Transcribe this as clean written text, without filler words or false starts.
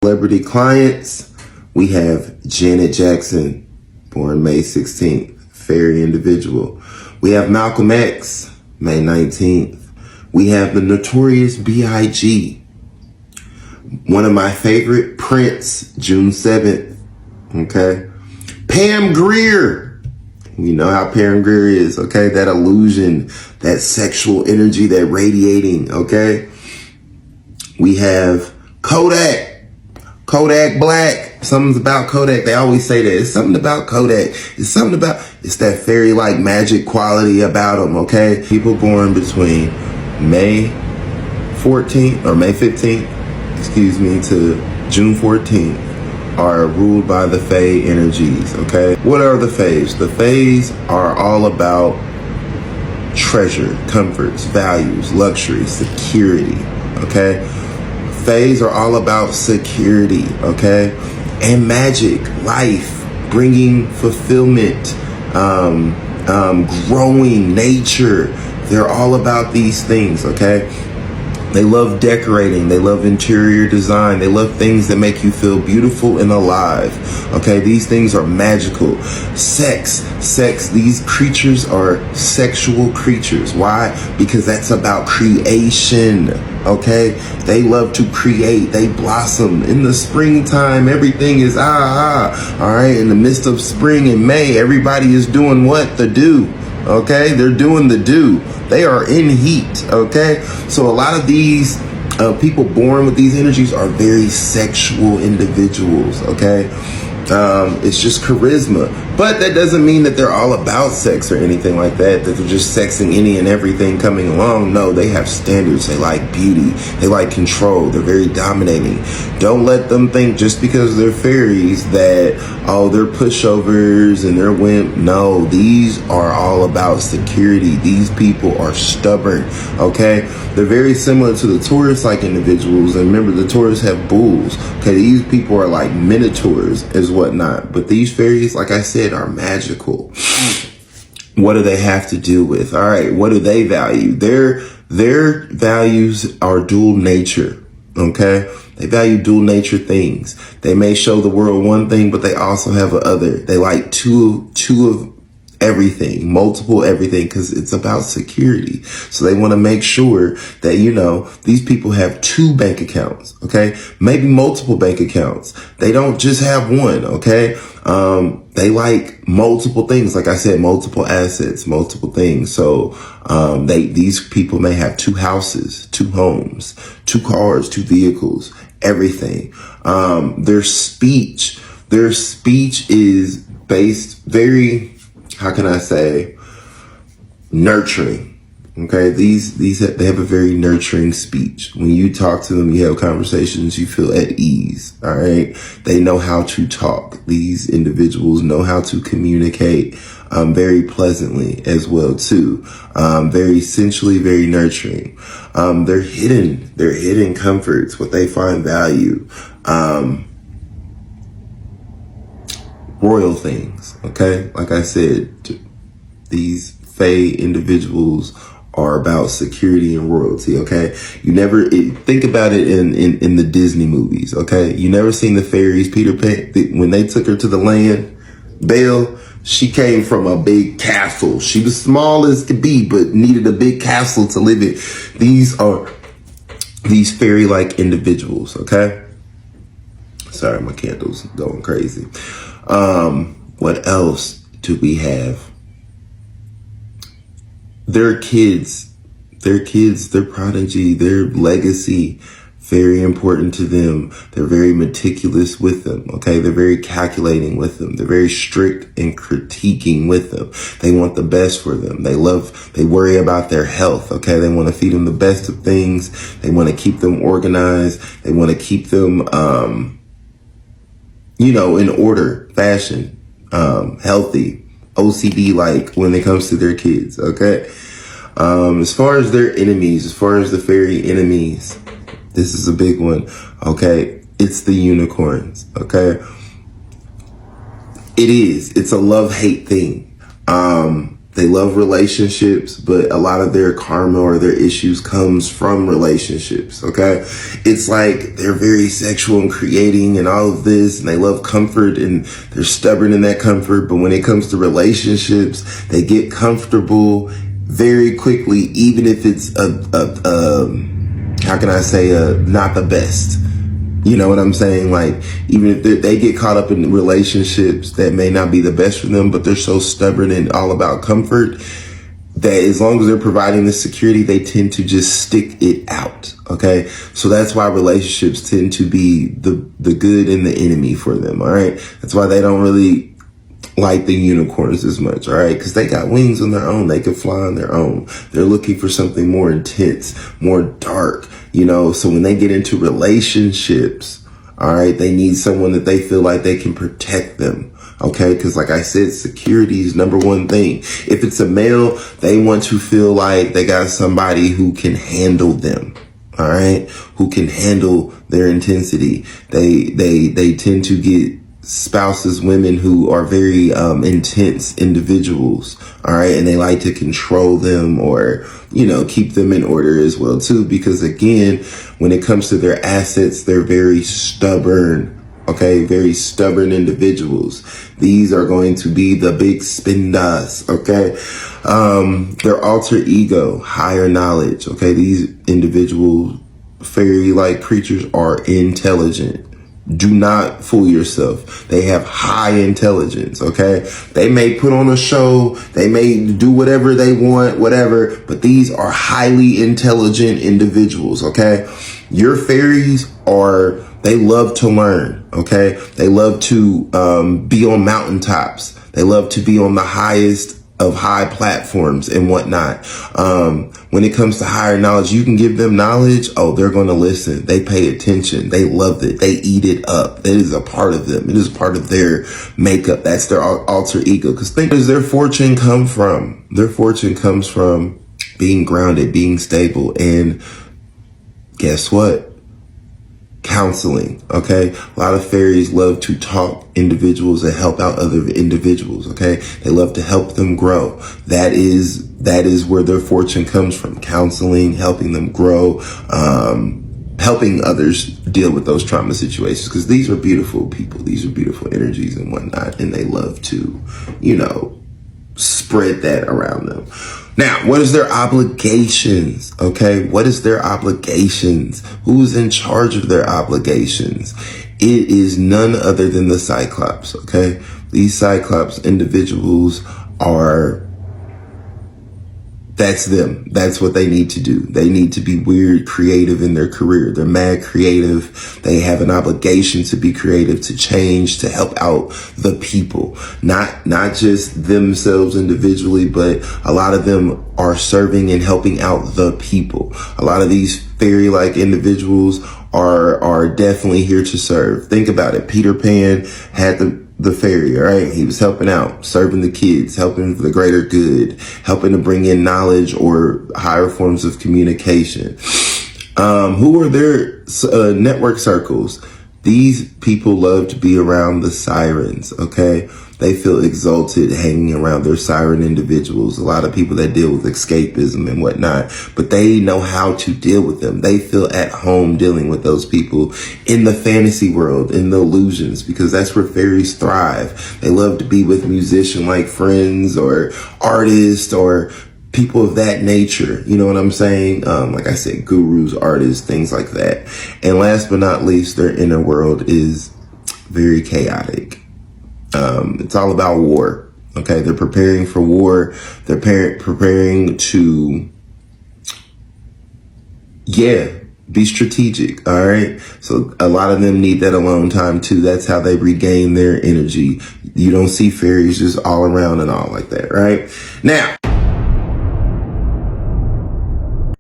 Celebrity clients, we have Janet Jackson, born May 16th, fairy individual. We have Malcolm X, May 19th. We have the Notorious B.I.G., one of my favorite, Prince, June 7th. Okay. Pam Grier. You know how Pam Grier is, okay? That illusion, that sexual energy, that radiating, okay? We have Kodak Black. Something's about Kodak. They always say that. It's something about Kodak. It's that fairy-like magic quality about them, okay? People born between May 14th or May 15th, to June 14th are ruled by the Faye energies, okay? What are the Fays? The Fays are all about treasure, comforts, values, luxury, security, okay? Fays are all about security, okay? And magic, life, bringing fulfillment, growing nature. They're all about these things, okay? They love decorating. They love interior design. They love things that make you feel beautiful and alive. Okay, these things are magical. Sex. These creatures are sexual creatures. Why? Because that's about creation. Okay, they love to create. They blossom in the springtime. Everything is all right. In the midst of spring and May, everybody is doing what? The do. Okay, they're doing the do. They are in heat. Okay, so a lot of these people born with these energies are very sexual individuals. Okay, it's just charisma, but that doesn't mean that they're all about sex or anything like that, that they're just sexing any and everything coming along. No, they have standards. They like beauty. They like control. They're very dominating. Don't let them think just because they're fairies that, oh, they're pushovers and they're wimp. No, these are all about security. These people are stubborn, okay? They're very similar to the Taurus-like individuals. And remember, the Taurus have bulls. Okay, these people are like minotaurs as whatnot. But these fairies, like I said, are magical. What do they have to do with? All right, what do they value? Their values are dual nature, okay? They value dual nature things. They may show the world one thing, but they also have a other. They like two of everything, multiple everything, because it's about security. So they want to make sure that, you know, these people have two bank accounts, okay? Maybe multiple bank accounts. They don't just have one, okay? They like multiple things. Like I said, multiple assets, multiple things. So, these people may have two houses, two homes, two cars, two vehicles, everything. Their speech is based very, how can I say, nurturing. Okay, they have a very nurturing speech. When you talk to them, you have conversations, you feel at ease. All right, they know how to talk. These individuals know how to communicate very pleasantly as well too. Very sensually, very nurturing. They're hidden comforts, what they find value. Royal things. Okay, like I said, these Fae individuals are about security and royalty. Okay, you never think about it in the Disney movies. Okay, you never seen the fairies, Peter Pan, when they took her to the land, Belle, she came from a big castle. She was small as could be, but needed a big castle to live in. These are these fairy-like individuals. Okay, sorry, my candle's going crazy. What else do we have? Their kids, their prodigy, their legacy, very important to them. They're very meticulous with them, okay? They're very calculating with them. They're very strict and critiquing with them. They want the best for them. They worry about their health, okay? They want to feed them the best of things. They want to keep them organized. They want to keep them, in order, fashion, healthy, OCD like when it comes to their kids, okay? As far as their enemies, as far as the fairy enemies, this is a big one, okay? It's the unicorns, okay? It's a love-hate thing. They love relationships, but a lot of their karma or their issues comes from relationships, okay? It's like they're very sexual and creating and all of this, and they love comfort and they're stubborn in that comfort. But when it comes to relationships, they get comfortable very quickly, even if it's how can I say, not the best. You know what I'm saying? Like, even if they get caught up in relationships that may not be the best for them, but they're so stubborn and all about comfort that as long as they're providing the security, they tend to just stick it out. Okay. So that's why relationships tend to be the good and the enemy for them. All right. That's why they don't really like the unicorns as much. All right. Because they got wings on their own. They can fly on their own. They're looking for something more intense, more dark, you know. So when they get into relationships, all right, they need someone that they feel like they can protect them. Okay. Because like I said, security is number one thing. If it's a male, they want to feel like they got somebody who can handle them. All right. Who can handle their intensity. They tend to get spouses, women who are very intense individuals, all right, and they like to control them or, you know, keep them in order as well too, because again, when it comes to their assets, they're very stubborn. Okay, very stubborn individuals. These are going to be the big spindas. Okay, their alter ego, higher knowledge. Okay, these individual fairy-like creatures are intelligent. Do not fool yourself. They have high intelligence, okay? They may put on a show. They may do whatever they want, whatever. But these are highly intelligent individuals, okay? Your fairies they love to learn, okay? They love to be on mountaintops. They love to be on the highest of high platforms and whatnot. When it comes to higher knowledge, you can give them knowledge. Oh, they're going to listen. They pay attention. They love it. They eat it up. It is a part of them. It is part of their makeup. That's their alter ego. Because think, where does their fortune come from? Their fortune comes from being grounded, being stable. And guess what? Counseling. Okay. A lot of fairies love to talk individuals and help out other individuals. Okay. They love to help them grow. That is where their fortune comes from. Counseling, helping them grow, helping others deal with those trauma situations. Because these are beautiful people. These are beautiful energies and whatnot. And they love to, you know, spread that around them. Now, what is their obligations? Okay, what is their obligations? Who's in charge of their obligations? It is none other than the Cyclops, okay? These Cyclops individuals that's them. That's what they need to do. They need to be weird, creative in their career. They're mad creative. They have an obligation to be creative, to change, to help out the people. Not just themselves individually, but a lot of them are serving and helping out the people. A lot of these fairy-like individuals are definitely here to serve. Think about it. Peter Pan had the fairy, all right? He was helping out, serving the kids, helping for the greater good, helping to bring in knowledge or higher forms of communication. Who are their network circles? These people love to be around the sirens, okay? They feel exalted hanging around their siren individuals. A lot of people that deal with escapism and whatnot, but they know how to deal with them. They feel at home dealing with those people in the fantasy world, in the illusions, because that's where fairies thrive. They love to be with musician-like friends or artists or people of that nature. You know what I'm saying? Like I said, gurus, artists, things like that. And last but not least, their inner world is very chaotic. It's all about war. Okay. They're preparing for war. They're preparing to, be strategic. All right. So a lot of them need that alone time too. That's how they regain their energy. You don't see fairies just all around and all like that. Right now,